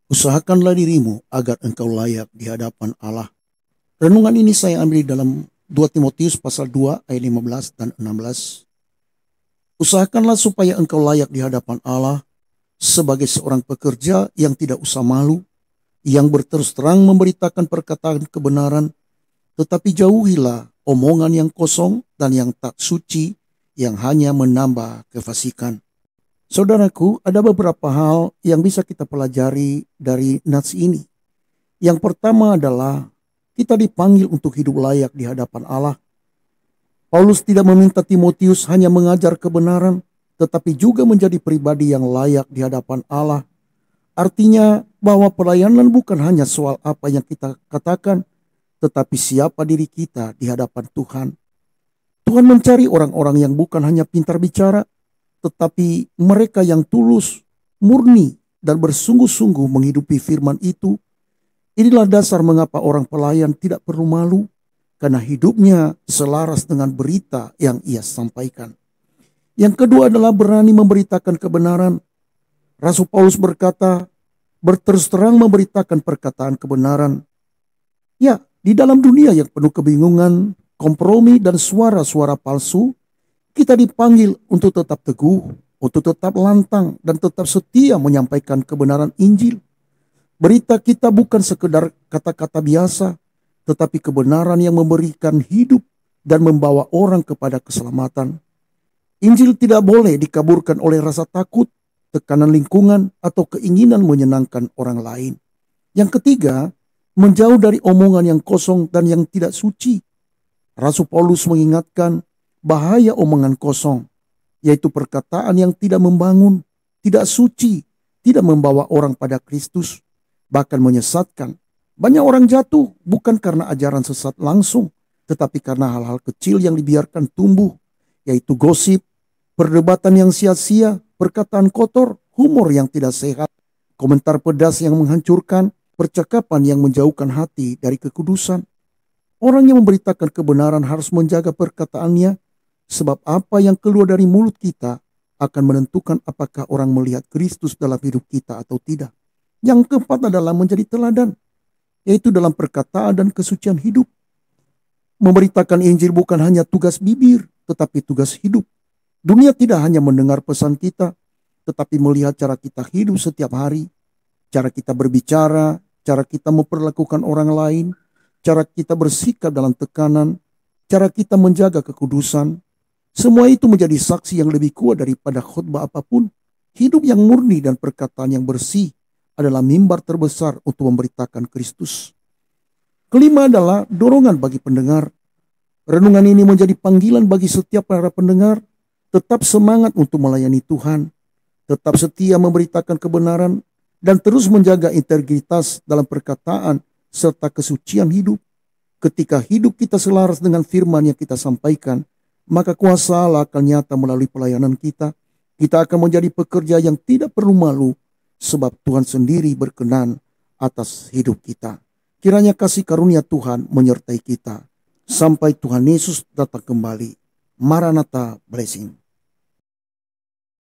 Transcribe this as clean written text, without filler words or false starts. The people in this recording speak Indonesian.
Usahakanlah dirimu agar engkau layak di hadapan Allah. Renungan ini saya ambil dalam 2 Timotius pasal 2 ayat 15 dan 16. Usahakanlah supaya engkau layak di hadapan Allah sebagai seorang pekerja yang tidak usah malu, yang berterus terang memberitakan perkataan kebenaran, tetapi jauhilah omongan yang kosong dan yang tak suci yang hanya menambah kefasikan. Saudaraku, ada beberapa hal yang bisa kita pelajari dari nats ini. Yang pertama adalah kita dipanggil untuk hidup layak di hadapan Allah. Paulus tidak meminta Timotius hanya mengajar kebenaran, tetapi juga menjadi pribadi yang layak di hadapan Allah. Artinya bahwa pelayanan bukan hanya soal apa yang kita katakan, tetapi siapa diri kita di hadapan Tuhan. Tuhan mencari orang-orang yang bukan hanya pintar bicara, tetapi mereka yang tulus, murni, dan bersungguh-sungguh menghidupi firman itu. Inilah dasar mengapa orang pelayan tidak perlu malu, karena hidupnya selaras dengan berita yang ia sampaikan. Yang kedua adalah berani memberitakan kebenaran. Rasul Paulus berkata, berterus terang memberitakan perkataan kebenaran. Ya, di dalam dunia yang penuh kebingungan, kompromi, dan suara-suara palsu, kita dipanggil untuk tetap teguh, untuk tetap lantang, dan tetap setia menyampaikan kebenaran Injil. Berita kita bukan sekedar kata-kata biasa, tetapi kebenaran yang memberikan hidup dan membawa orang kepada keselamatan. Injil tidak boleh dikaburkan oleh rasa takut, tekanan lingkungan, atau keinginan menyenangkan orang lain. Yang ketiga, menjauh dari omongan yang kosong dan yang tidak suci. Rasul Paulus mengingatkan bahaya omongan kosong, yaitu perkataan yang tidak membangun, tidak suci, tidak membawa orang pada Kristus, bahkan menyesatkan. Banyak orang jatuh bukan karena ajaran sesat langsung, tetapi karena hal-hal kecil yang dibiarkan tumbuh, yaitu gosip, perdebatan yang sia-sia, perkataan kotor, humor yang tidak sehat, komentar pedas yang menghancurkan, percakapan yang menjauhkan hati dari kekudusan. Orang yang memberitakan kebenaran harus menjaga perkataannya, sebab apa yang keluar dari mulut kita akan menentukan apakah orang melihat Kristus dalam hidup kita atau tidak. Yang keempat adalah menjadi teladan, yaitu dalam perkataan dan kesucian hidup. Memberitakan Injil bukan hanya tugas bibir, tetapi tugas hidup. Dunia tidak hanya mendengar pesan kita, tetapi melihat cara kita hidup setiap hari, cara kita berbicara, cara kita memperlakukan orang lain, cara kita bersikap dalam tekanan, cara kita menjaga kekudusan. Semua itu menjadi saksi yang lebih kuat daripada khotbah apapun. Hidup yang murni dan perkataan yang bersih adalah mimbar terbesar untuk memberitakan Kristus. Kelima adalah dorongan bagi pendengar. Renungan ini menjadi panggilan bagi setiap para pendengar, tetap semangat untuk melayani Tuhan, tetap setia memberitakan kebenaran, dan terus menjaga integritas dalam perkataan serta kesucian hidup. Ketika hidup kita selaras dengan firman yang kita sampaikan, maka kuasa Allah akan nyata melalui pelayanan kita. Kita akan menjadi pekerja yang tidak perlu malu, sebab Tuhan sendiri berkenan atas hidup kita. Kiranya kasih karunia Tuhan menyertai kita sampai Tuhan Yesus datang kembali. Maranatha, blessing.